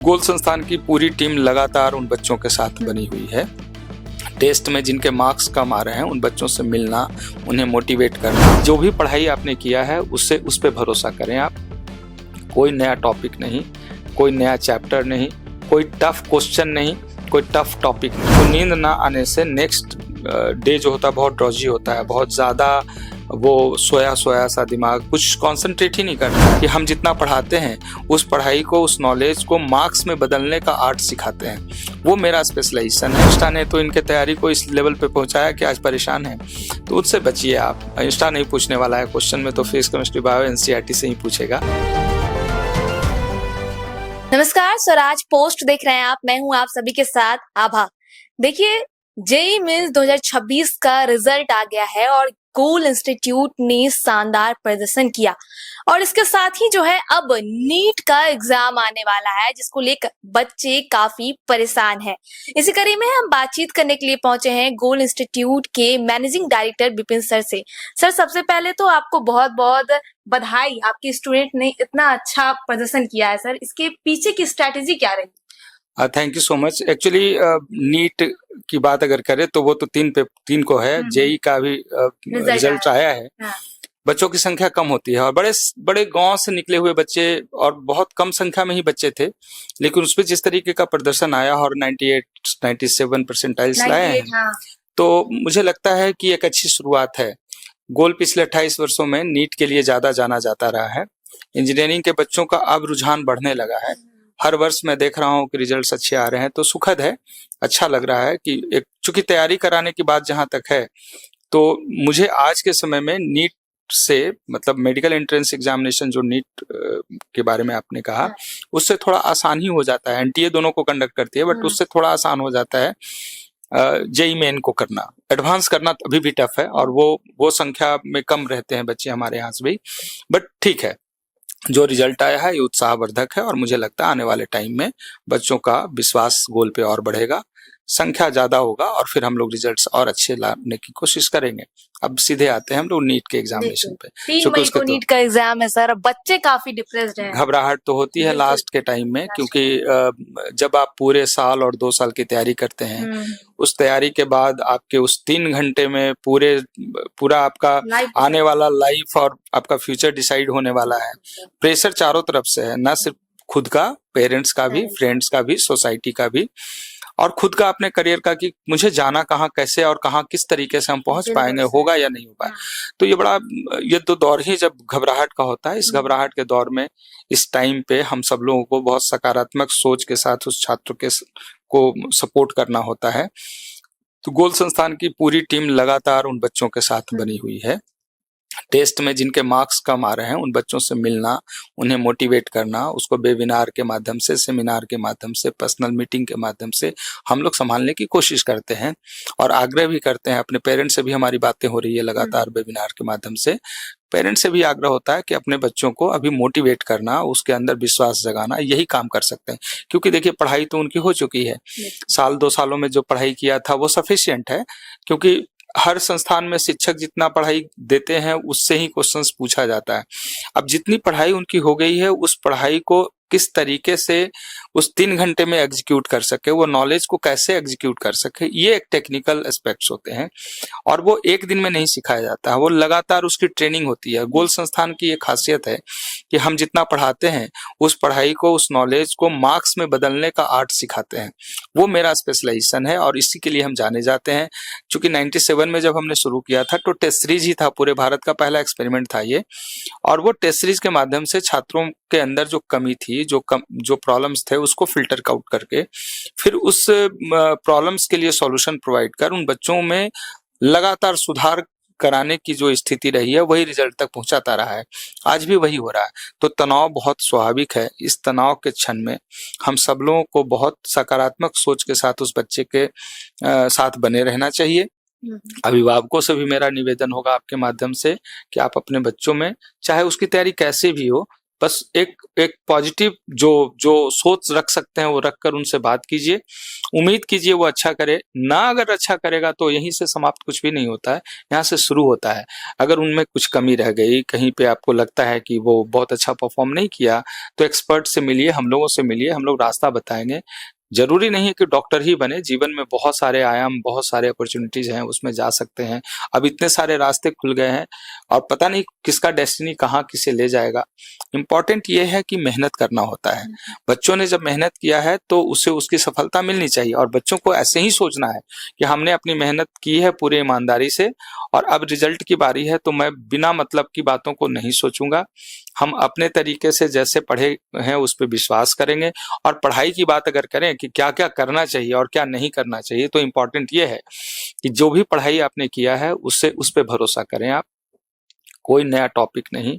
गोल संस्थान की पूरी टीम लगातार उन बच्चों के साथ बनी हुई है। टेस्ट में जिनके मार्क्स कम आ रहे हैं उन बच्चों से मिलना, उन्हें मोटिवेट करना। जो भी पढ़ाई आपने किया है उससे उस पे भरोसा करें आप। कोई नया टॉपिक नहीं, कोई नया चैप्टर नहीं, कोई टफ क्वेश्चन नहीं, कोई टफ टॉपिक नहीं। तो नींद ना आने से नेक्स्ट डे जो होता है बहुत ड्रॉजी होता है, बहुत ज़्यादा वो सोया सोया सा दिमाग, कुछ कंसंट्रेट ही नहीं करता कि हम जितना पढ़ाते हैं उस पढ़ाई को, उस नॉलेज को मार्क्स में बदलने का आर्ट सिखाते हैं। वो मेरा स्पेशलाइजेशन है। इंस्टा ने तो इनके तैयारी को इस लेवल पे पहुंचाया कि आज परेशान है, तो उससे बचिए आप। इंस्टा नहीं पूछने वाला है क्वेश्चन में, तो फिजिक्स केमिस्ट्री बायो एनसीईआरटी से ही पूछेगा। नमस्कार, स्वराज पोस्ट देख रहे हैं आप। मैं हूं आप सभी के साथ आभा। देखिए, जेईई मेंस 2026 का रिजल्ट आ गया है और गोल इंस्टीट्यूट ने शानदार प्रदर्शन किया और इसके साथ ही जो है अब नीट का एग्जाम आने वाला है, जिसको लेकर बच्चे काफी परेशान हैं। इसी कड़ी में हम बातचीत करने के लिए पहुंचे हैं गोल इंस्टीट्यूट के मैनेजिंग डायरेक्टर विपिन सर से। सर, सबसे पहले तो आपको बहुत बहुत बधाई, आपके स्टूडेंट ने इतना अच्छा प्रदर्शन किया है। सर, इसके पीछे की स्ट्रैटेजी क्या रही? Thank you so much. Actually NEET की बात अगर करें तो वो तो तीन को है। जेई का भी रिजल्ट आया है। हाँ। बच्चों बच्चों की संख्या कम होती है और बड़े बड़े गांव से निकले हुए बच्चे और बहुत कम संख्या में ही बच्चे थे, लेकिन उसमें जिस तरीके का प्रदर्शन आया और 97 परसेंटाइल्स लाए हैं, हाँ। तो मुझे लगता है कि एक अच्छी शुरुआत है। गोल पिछले 28 वर्षों में नीट के लिए ज्यादा जाना जाता रहा है। इंजीनियरिंग के बच्चों का अब रुझान बढ़ने लगा है। हर वर्ष मैं देख रहा हूँ कि रिजल्ट्स अच्छे आ रहे हैं, तो सुखद है, अच्छा लग रहा है कि एक चूंकि तैयारी कराने की बात जहां तक है, तो मुझे आज के समय में नीट से मतलब मेडिकल एंट्रेंस एग्जामिनेशन जो नीट के बारे में आपने कहा, उससे थोड़ा आसान ही हो जाता है। एनटीए दोनों को कंडक्ट करती है, बट उससे थोड़ा आसान हो जाता है जेईई मेन को करना। एडवांस करना अभी भी टफ है और वो संख्या में कम रहते हैं बच्चे हमारे यहाँ से भी, बट ठीक है। जो रिजल्ट आया है ये उत्साहवर्धक है और मुझे लगता है आने वाले टाइम में बच्चों का विश्वास गोल पे और बढ़ेगा, संख्या ज्यादा होगा और फिर हम लोग रिजल्ट्स और अच्छे लाने की कोशिश करेंगे। अब सीधे आते हैं हम लोग नीट के एग्जामिनेशन पे। 3 मई को नीट का एग्जाम है सर। बच्चे काफी डिप्रेस्ड हैं। घबराहट तो होती है लास्ट के टाइम में, क्योंकि जब आप पूरे साल और 2 साल की तैयारी करते हैं, उस तैयारी के बाद आपके उस 3 घंटे में पूरा आपका आने वाला लाइफ और आपका फ्यूचर डिसाइड होने वाला है। प्रेशर चारों तरफ से है, ना सिर्फ खुद का, पेरेंट्स का भी, फ्रेंड्स का भी, सोसाइटी का भी, और खुद का अपने करियर का कि मुझे जाना कहाँ, कैसे और कहाँ, किस तरीके से हम पहुंच पाएंगे, होगा या नहीं होगा। तो ये तो दौर ही जब घबराहट का होता है। इस घबराहट के दौर में इस टाइम पे हम सब लोगों को बहुत सकारात्मक सोच के साथ उस छात्र को सपोर्ट करना होता है। तो गोल संस्थान की पूरी टीम लगातार उन बच्चों के साथ बनी हुई है। टेस्ट में जिनके मार्क्स कम आ रहे हैं उन बच्चों से मिलना, उन्हें मोटिवेट करना, उसको वेबिनार के माध्यम से, सेमिनार के माध्यम से, पर्सनल मीटिंग के माध्यम से हम लोग संभालने की कोशिश करते हैं और आग्रह भी करते हैं। अपने पेरेंट्स से भी हमारी बातें हो रही है लगातार वेबिनार के माध्यम से। पेरेंट्स से भी आग्रह होता है कि अपने बच्चों को अभी मोटिवेट करना, उसके अंदर विश्वास जगाना, यही काम कर सकते हैं। क्योंकि देखिए, पढ़ाई तो उनकी हो चुकी है, 1-2 सालों में जो पढ़ाई किया था वो सफिशिएंट है, क्योंकि हर संस्थान में शिक्षक जितना पढ़ाई देते हैं उससे ही क्वेश्चंस पूछा जाता है। अब जितनी पढ़ाई उनकी हो गई है, उस पढ़ाई को किस तरीके से उस 3 घंटे में एग्जीक्यूट कर सके, वो नॉलेज को कैसे एग्जीक्यूट कर सके, ये एक टेक्निकल एस्पेक्ट्स होते हैं और वो एक दिन में नहीं सिखाया जाता है, वो लगातार उसकी ट्रेनिंग होती है। गोल संस्थान की एक खासियत है कि हम जितना पढ़ाते हैं उस पढ़ाई को, उस नॉलेज को मार्क्स में बदलने का आर्ट सिखाते हैं। वो मेरा स्पेशलाइजेशन है और इसी के लिए हम जाने जाते हैं। चूंकि 97 में जब हमने शुरू किया था तो टेस्ट सीरीज ही था, पूरे भारत का पहला एक्सपेरिमेंट था ये, और वो टेस्ट सीरीज के माध्यम से छात्रों के अंदर जो कमी थी, जो प्रॉब्लम्स थे, उसको फिल्टर आउट करके फिर उस प्रॉब्लम्स के लिए सॉल्यूशन प्रोवाइड कर उन बच्चों में लगातार सुधार कराने की जो स्थिति रही है वही रिजल्ट तक पहुंचाता रहा है। आज भी वही हो रहा है। तो तनाव बहुत स्वाभाविक है। इस तनाव के क्षण में हम सब लोगों को बहुत सकारात्मक सोच के साथ उस बच्चे के साथ बने रहना चाहिए। अभिभावकों से भी मेरा निवेदन होगा आपके माध्यम से कि आप अपने बच्चों में, चाहे उसकी तैयारी कैसे भी हो, बस एक पॉजिटिव जो सोच रख सकते हैं वो रखकर उनसे बात कीजिए, उम्मीद कीजिए वो अच्छा करे। ना अगर अच्छा करेगा तो यहीं से समाप्त कुछ भी नहीं होता है, यहाँ से शुरू होता है। अगर उनमें कुछ कमी रह गई, कहीं पे आपको लगता है कि वो बहुत अच्छा परफॉर्म नहीं किया, तो एक्सपर्ट से मिलिए, हम लोगों से मिलिए, हम लोग रास्ता बताएंगे। जरूरी नहीं है कि डॉक्टर ही बने, जीवन में बहुत सारे आयाम, बहुत सारे अपॉर्चुनिटीज हैं, उसमें जा सकते हैं। अब इतने सारे रास्ते खुल गए हैं और पता नहीं किसका डेस्टिनी कहाँ किसे ले जाएगा। इम्पोर्टेंट ये है कि मेहनत करना होता है। बच्चों ने जब मेहनत किया है तो उसे उसकी सफलता मिलनी चाहिए, और बच्चों को ऐसे ही सोचना है कि हमने अपनी मेहनत की है पूरी ईमानदारी से, और अब रिजल्ट की बारी है, तो मैं बिना मतलब की बातों को नहीं सोचूंगा। हम अपने तरीके से जैसे पढ़े हैं उस पर विश्वास करेंगे। और पढ़ाई की बात अगर करें कि क्या क्या करना चाहिए और क्या नहीं करना चाहिए, तो इम्पोर्टेंट ये है कि जो भी पढ़ाई आपने किया है उससे उस पर भरोसा करें आप। कोई नया टॉपिक नहीं,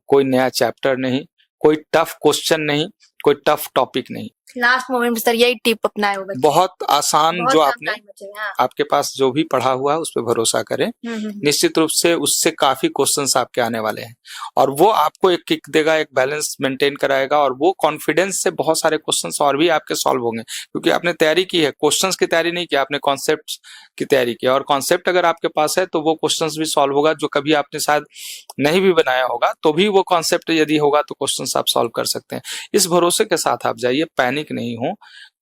कोई नया चैप्टर नहीं, कोई टफ क्वेश्चन नहीं, कोई टफ टॉपिक नहीं। लास्ट मोमेंट सर यही टिप अपनाए हो बच्चे। बहुत आसान बहुत जो कम आपने टाइम बचे, हाँ। आपके पास जो भी पढ़ा हुआ है उस पर भरोसा करें। निश्चित रूप से उससे काफी क्वेश्चंस आपके आने वाले हैं, और वो आपको एक किक देगा, एक बैलेंस मेंटेन कराएगा, और वो कॉन्फिडेंस से बहुत सारे क्वेश्चंस और भी आपके सॉल्व होंगे, क्योंकि आपने तैयारी की है। क्वेश्चंस की तैयारी नहीं की, आपने कॉन्सेप्ट की तैयारी की, और कॉन्सेप्ट अगर आपके पास है तो वो क्वेश्चंस भी सॉल्व होगा जो कभी आपने शायद नहीं भी बनाया होगा, तो भी वो कॉन्सेप्ट यदि होगा तो क्वेश्चंस आप सॉल्व कर सकते हैं। इस भरोसे के साथ आप जाइए, पैनिक नहीं हो।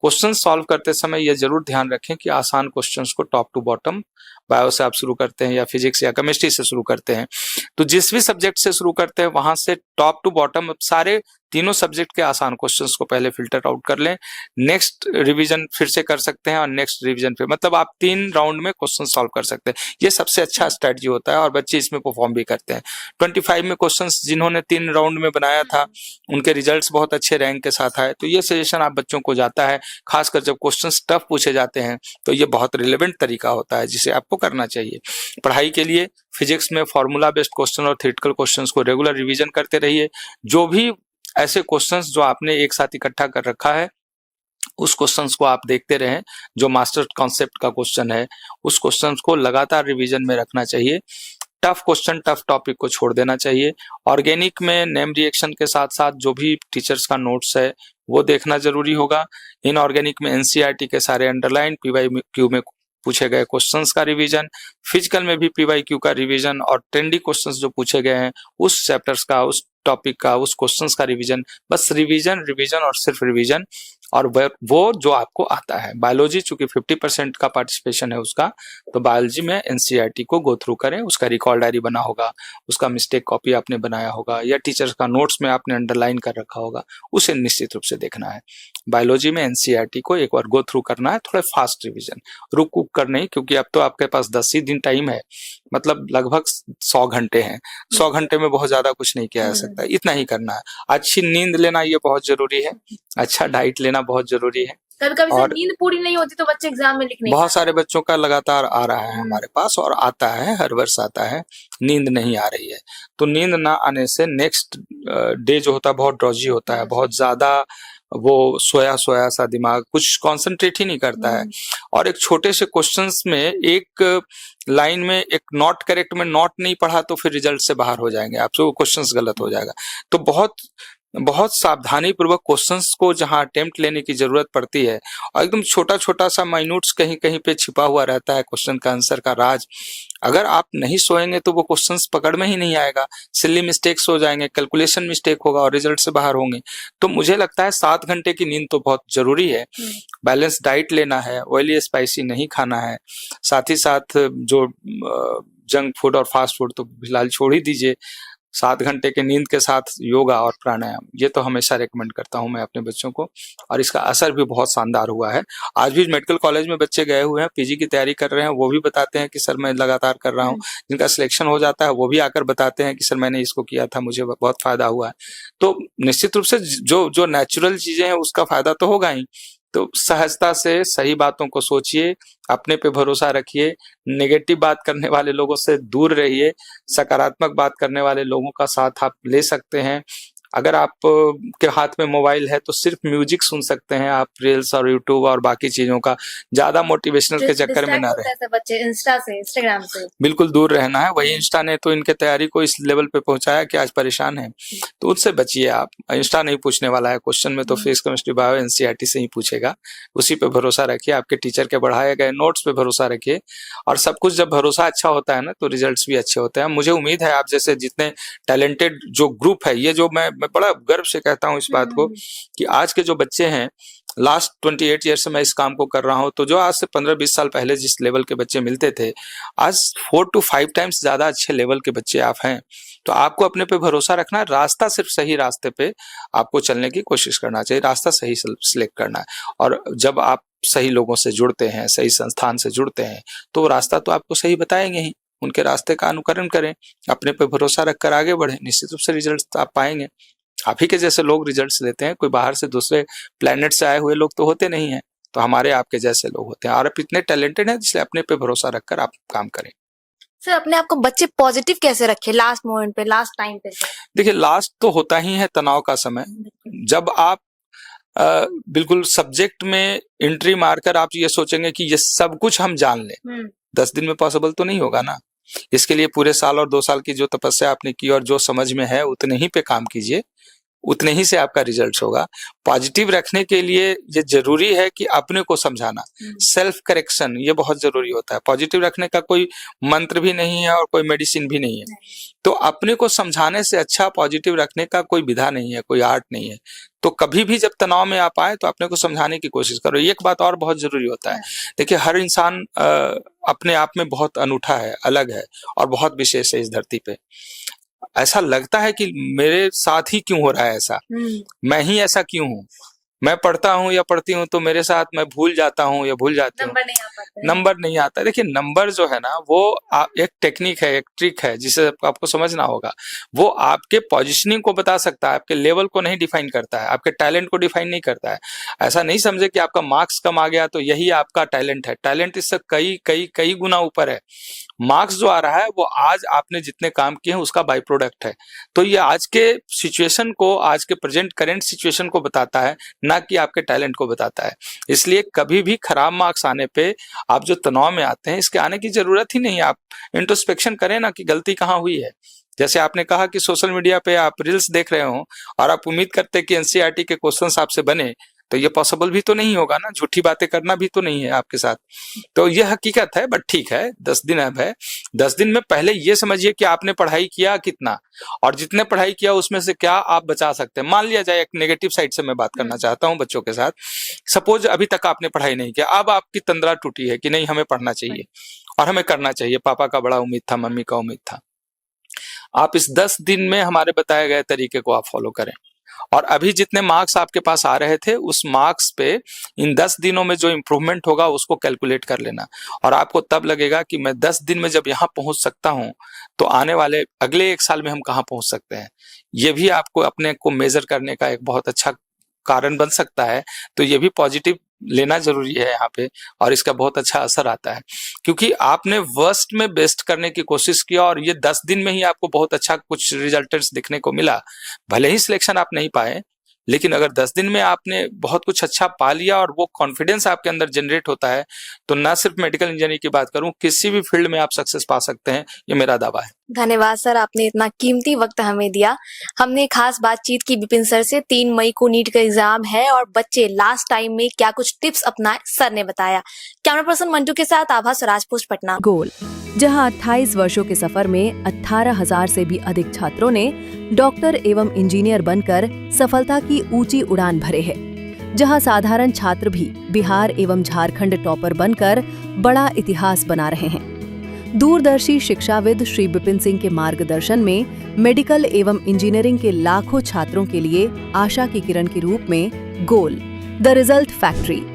क्वेश्चन सॉल्व करते समय यह जरूर ध्यान रखें कि आसान क्वेश्चंस को टॉप टू बॉटम, बायो से आप शुरू करते हैं या फिजिक्स या केमिस्ट्री से शुरू करते हैं, तो जिस भी सब्जेक्ट से शुरू करते हैं वहां से टॉप टू बॉटम सारे तीनों सब्जेक्ट के आसान क्वेश्चंस को पहले फिल्टर आउट कर लें। नेक्स्ट रिवीजन फिर से कर सकते हैं, और नेक्स्ट रिवीजन फिर, मतलब आप 3 राउंड में क्वेश्चन सॉल्व कर सकते हैं। ये सबसे अच्छा स्ट्रेटजी होता है, और बच्चे इसमें परफॉर्म भी करते हैं। 25 में क्वेश्चंस जिन्होंने 3 राउंड में बनाया था उनके रिजल्ट्स बहुत अच्छे रैंक के साथ आए। तो ये सजेशन आप बच्चों को जाता है, खासकर जब क्वेश्चंस टफ पूछे जाते हैं तो ये बहुत रिलेवेंट तरीका होता है जिसे आपको करना चाहिए। पढ़ाई के लिए फिजिक्स में फॉर्मूला बेस्ड क्वेश्चन और थ्योरेटिकल क्वेश्चंस को रेगुलर रिवीजन करते रहिए। जो भी ऐसे क्वेश्चंस जो आपने एक साथ इकट्ठा कर रखा है उस क्वेश्चंस को आप देखते रहें। जो मास्टर कॉन्सेप्ट का क्वेश्चन है उस क्वेश्चंस को लगातार रिवीजन में रखना चाहिए। टफ क्वेश्चन, टफ टॉपिक को छोड़ देना चाहिए। ऑर्गेनिक में नेम रिएक्शन के साथ साथ जो भी टीचर्स का नोट्स है वो देखना जरूरी होगा। इनऑर्गेनिक में एनसीईआरटी के सारे अंडरलाइन पीवाईक्यू में पूछे गए क्वेश्चंस का रिवीजन, फिजिकल में भी पीवाईक्यू का रिवीजन, और ट्रेंडी क्वेश्चंस जो पूछे गए हैं उस चैप्टर्स का, उस टॉपिक का, उस क्वेश्चंस का रिवीजन। बस रिवीजन, रिवीजन और सिर्फ रिवीजन, और वो जो आपको आता है। बायोलॉजी चूंकि 50% का पार्टिसिपेशन है उसका, तो बायोलॉजी में एनसीईआरटी को गो थ्रू करें। उसका रिकॉल डायरी बना होगा, उसका मिस्टेक कॉपी आपने बनाया होगा, या टीचर्स का नोट्स में आपने अंडरलाइन कर रखा होगा, उसे निश्चित रूप से देखना है। बायोलॉजी में एनसीईआरटी को एक बार गो थ्रू करना है, थोड़ा फास्ट रिवीजन, रुक कर नहीं, क्योंकि अब तो आपके पास 10 ही दिन टाइम है, मतलब लगभग 100 घंटे हैं। 100 घंटे में बहुत ज्यादा कुछ नहीं किया जा सकता, इतना ही करना है। अच्छी नींद लेना ये बहुत जरूरी है, अच्छा डाइट लेना बहुत जरूरी है। कभी कभी और नींद पूरी नहीं होती तो बच्चे एग्जाम में लिख नहीं बहुत सारे बच्चों का लगातार आ रहा है हमारे पास, और आता है, हर वर्ष आता है, नींद नहीं आ रही है। तो नींद ना आने से नेक्स्ट डे जो होता है बहुत ड्रॉजी होता है, बहुत ज्यादा वो सोया सोया सा दिमाग, कुछ कंसंट्रेट ही नहीं करता है। और एक छोटे से क्वेश्चंस में एक लाइन में एक नॉट करेक्ट में नॉट नहीं पढ़ा तो फिर रिजल्ट से बाहर हो जाएंगे, आपसे वो क्वेश्चंस गलत हो जाएगा। तो बहुत सावधानी पूर्वक क्वेश्चंस को जहां अटेम्प्ट लेने की जरूरत पड़ती है, और एकदम छोटा छोटा सा माइन्यूट्स कहीं कहीं पे छिपा हुआ रहता है क्वेश्चन का आंसर का राज। अगर आप नहीं सोएंगे तो वो क्वेश्चंस पकड़ में ही नहीं आएगा, सिली मिस्टेक्स हो जाएंगे, कैलकुलेशन मिस्टेक होगा और रिजल्ट से बाहर होंगे। तो मुझे लगता है 7 घंटे की नींद तो बहुत जरूरी है। बैलेंस डाइट लेना है, ऑयली स्पाइसी नहीं खाना है, साथ ही साथ जो जंक फूड और फास्ट फूड तो फिलहाल छोड़ ही दीजिए। 7 घंटे के नींद के साथ योगा और प्राणायाम, ये तो हमेशा रेकमेंड करता हूं मैं अपने बच्चों को, और इसका असर भी बहुत शानदार हुआ है। आज भी मेडिकल कॉलेज में बच्चे गए हुए हैं, पीजी की तैयारी कर रहे हैं, वो भी बताते हैं कि सर मैं लगातार कर रहा हूं। जिनका सिलेक्शन हो जाता है वो भी आकर बताते हैं कि सर मैंने इसको किया था, मुझे बहुत फायदा हुआ है। तो निश्चित रूप से जो नेचुरल चीजें हैं उसका फायदा तो होगा ही। तो सहजता से सही बातों को सोचिए, अपने पे भरोसा रखिए, नेगेटिव बात करने वाले लोगों से दूर रहिए, सकारात्मक बात करने वाले लोगों का साथ आप ले सकते हैं। अगर आप के हाथ में मोबाइल है तो सिर्फ म्यूजिक सुन सकते हैं आप, रील्स और यूट्यूब और बाकी चीजों का ज्यादा मोटिवेशनल के चक्कर में ना रहे। बच्चे इंस्टा से, इंस्टाग्राम से बिल्कुल दूर रहना है। वही इंस्टा ने तो इनके तैयारी को इस लेवल पे पहुंचाया कि आज परेशान है, तो उससे बचिए आप। इंस्टा नहीं पूछने वाला है क्वेश्चन में, तो फिजिक्स केमिस्ट्री बायो एनसीईआरटी से ही पूछेगा, उसी पे भरोसा रखिए। आपके टीचर के बढ़ाए गए नोट्स पे भरोसा रखिए, और सब कुछ जब भरोसा अच्छा होता है ना तो रिजल्ट्स भी अच्छे होते हैं। मुझे उम्मीद है आप जैसे जितने टैलेंटेड जो ग्रुप है, ये जो मैं बड़ा गर्व से कहता हूँ इस बात को कि आज के जो बच्चे हैं, लास्ट 28 ईयर से मैं इस काम को कर रहा हूं, तो जो आज से 15-20 साल पहले जिस लेवल के बच्चे मिलते थे, आज 4 to 5 टाइम्स ज्यादा अच्छे लेवल के बच्चे आप हैं। तो आपको अपने पे भरोसा रखना है, रास्ता सिर्फ सही रास्ते पे आपको चलने की कोशिश करना चाहिए, रास्ता सही सिलेक्ट करना है। और जब आप सही लोगों से जुड़ते हैं, सही संस्थान से जुड़ते हैं, तो वो रास्ता तो आपको सही बताएंगे ही। उनके रास्ते का अनुकरण करें, अपने पे भरोसा रखकर आगे बढ़े, निश्चित रूप से रिजल्ट आप पाएंगे। आप ही के जैसे लोग रिजल्ट्स लेते हैं, कोई बाहर से दूसरे प्लेनेट से आए हुए लोग तो होते नहीं हैं, तो हमारे आपके जैसे लोग होते हैं। और आप इतने टैलेंटेड हैं, इसलिए अपने पे भरोसा रखकर आप काम करें। सर, अपने आप को बच्चे पॉजिटिव कैसे रखे लास्ट मोमेंट पे, लास्ट टाइम पे? देखिए, लास्ट तो होता ही है तनाव का समय, जब आप बिल्कुल सब्जेक्ट में एंट्री मारकर आप ये सोचेंगे कि ये सब कुछ हम जान लें। 10 दिन में पॉसिबल तो नहीं होगा ना। इसके लिए पूरे साल और 2 साल की जो तपस्या आपने की और जो समझ में है उतने ही पे काम कीजिए, उतने ही से आपका रिजल्ट होगा। पॉजिटिव रखने के लिए ये जरूरी है कि अपने को समझाना, सेल्फ करेक्शन, ये बहुत जरूरी होता है। पॉजिटिव रखने का कोई मंत्र भी नहीं है और कोई मेडिसिन भी नहीं है, तो अपने को समझाने से अच्छा पॉजिटिव रखने का कोई विधा नहीं है, कोई आर्ट नहीं है। तो कभी भी जब तनाव में आप आए तो अपने को समझाने की कोशिश करो। एक बात और बहुत जरूरी होता है, देखिए हर इंसान अपने आप में बहुत अनूठा है, अलग है और बहुत विशेष है इस धरती पे। ऐसा लगता है कि मेरे साथ ही क्यों हो रहा है ऐसा, मैं ही ऐसा क्यों हूँ, मैं पढ़ता हूँ या पढ़ती हूँ तो मेरे साथ मैं भूल जाता हूँ या भूल जाती हूँ, नंबर नहीं आता। देखिए, नंबर जो है ना वो एक टेक्निक है, एक ट्रिक है जिसे आपको समझना होगा। वो आपके पोजीशनिंग को बता सकता है, आपके लेवल को नहीं डिफाइन करता है, आपके टैलेंट को डिफाइन नहीं करता है। ऐसा नहीं समझे कि आपका मार्क्स कम आ गया तो यही आपका टैलेंट है। टैलेंट इससे कई गुना ऊपर है। मार्क्स जो आ रहा है वो आज आपने जितने काम किए हैं उसका बाई प्रोडक्ट है। तो ये आज के सिचुएशन को, आज के प्रेजेंट करेंट सिचुएशन को बताता है, ना कि आपके टैलेंट को बताता है। इसलिए कभी भी खराब मार्क्स आने पे आप जो तनाव में आते हैं, इसके आने की जरूरत ही नहीं। आप इंट्रोस्पेक्शन करें ना कि गलती कहाँ हुई है। जैसे आपने कहा कि सोशल मीडिया पे आप रील्स देख रहे हो और आप उम्मीद करते हैं कि एनसीईआरटी के क्वेश्चंस आपसे बने, तो ये पॉसिबल भी तो नहीं होगा ना, झूठी बातें करना भी तो नहीं है आपके साथ। तो ये हकीकत है, बट ठीक है, 10 दिन अब है। 10 दिन में पहले ये समझिए कि आपने पढ़ाई किया कितना, और जितने पढ़ाई किया उसमें से क्या आप बचा सकते हैं। मान लिया जाए, एक नेगेटिव साइड से मैं बात करना चाहता हूँ बच्चों के साथ। सपोज अभी तक आपने पढ़ाई नहीं किया, अब आपकी तंद्रा टूटी है कि नहीं हमें पढ़ना चाहिए और हमें करना चाहिए, पापा का बड़ा उम्मीद था, मम्मी का उम्मीद था। आप इस 10 दिन में हमारे बताए गए तरीके को आप फॉलो करें, और अभी जितने मार्क्स आपके पास आ रहे थे उस मार्क्स पे इन 10 दिनों में जो इम्प्रूवमेंट होगा उसको कैलकुलेट कर लेना। और आपको तब लगेगा कि मैं 10 दिन में जब यहाँ पहुंच सकता हूं तो आने वाले अगले 1 साल में हम कहाँ पहुंच सकते हैं। ये भी आपको अपने को मेजर करने का एक बहुत अच्छा कारण बन सकता है। तो ये भी पॉजिटिव लेना जरूरी है यहाँ पे, और इसका बहुत अच्छा असर आता है, क्योंकि आपने वर्स्ट में बेस्ट करने की कोशिश किया और ये 10 दिन में ही आपको बहुत अच्छा कुछ रिजल्ट्स दिखने को मिला। भले ही सिलेक्शन आप नहीं पाए, लेकिन अगर 10 दिन में आपने बहुत कुछ अच्छा पा लिया और वो कॉन्फिडेंस आपके अंदर जनरेट होता है, तो ना सिर्फ मेडिकल इंजीनियरिंग की बात करूं, किसी भी फील्ड में आप सक्सेस पा सकते हैं, ये मेरा दावा है। धन्यवाद सर, आपने इतना कीमती वक्त हमें दिया। हमने खास बातचीत की विपिन सर से। 3 मई को नीट का एग्जाम है और बच्चे लास्ट टाइम में क्या कुछ टिप्स अपनाए, सर ने बताया। कैमरा पर्सन मंटू के साथ आभा, स्वराज पोस्ट, पटना। गोल, जहां 28 वर्षों के सफर में 18,000 से भी अधिक छात्रों ने डॉक्टर एवं इंजीनियर बनकर सफलता की ऊंची उड़ान भरे है, जहां साधारण छात्र भी बिहार एवं झारखंड टॉपर बनकर बड़ा इतिहास बना रहे हैं। दूरदर्शी शिक्षाविद श्री विपिन सिंह के मार्गदर्शन में मेडिकल एवं इंजीनियरिंग के लाखों छात्रों के लिए आशा की किरण के रूप में गोल, द रिजल्ट फैक्ट्री